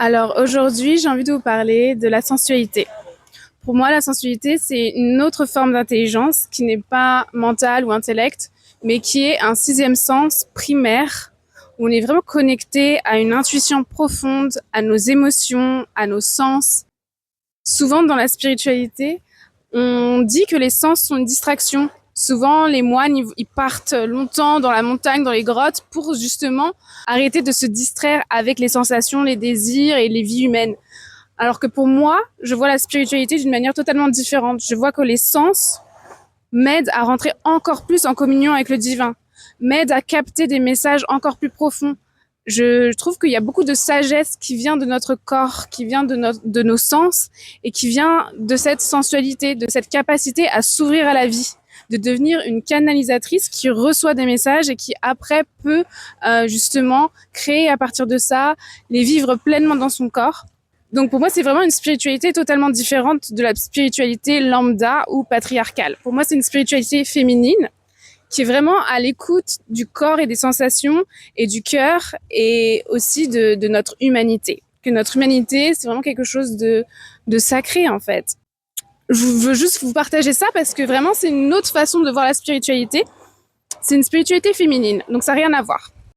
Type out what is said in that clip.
Alors aujourd'hui, j'ai envie de vous parler de la sensualité. Pour moi, la sensualité, c'est une autre forme d'intelligence qui n'est pas mentale ou intellect, mais qui est un sixième sens primaire où on est vraiment connecté à une intuition profonde, à nos émotions, à nos sens. Souvent, dans la spiritualité, on dit que les sens sont une distraction. Souvent, les moines, ils partent longtemps dans la montagne, dans les grottes, pour justement arrêter de se distraire avec les sensations, les désirs et les vies humaines. Alors que pour moi, je vois la spiritualité d'une manière totalement différente. Je vois que les sens m'aident à rentrer encore plus en communion avec le divin, m'aident à capter des messages encore plus profonds. Je trouve qu'il y a beaucoup de sagesse qui vient de notre corps, qui vient de nos sens et qui vient de cette sensualité, de cette capacité à s'ouvrir à la vie, de devenir une canalisatrice qui reçoit des messages et qui après peut justement créer à partir de ça, les vivre pleinement dans son corps. Donc pour moi, c'est vraiment une spiritualité totalement différente de la spiritualité lambda ou patriarcale. Pour moi, c'est une spiritualité féminine qui est vraiment à l'écoute du corps et des sensations et du cœur et aussi de notre humanité. Que notre humanité, c'est vraiment quelque chose de sacré en fait. Je veux juste vous partager ça parce que vraiment, c'est une autre façon de voir la spiritualité. C'est une spiritualité féminine, donc ça n'a rien à voir.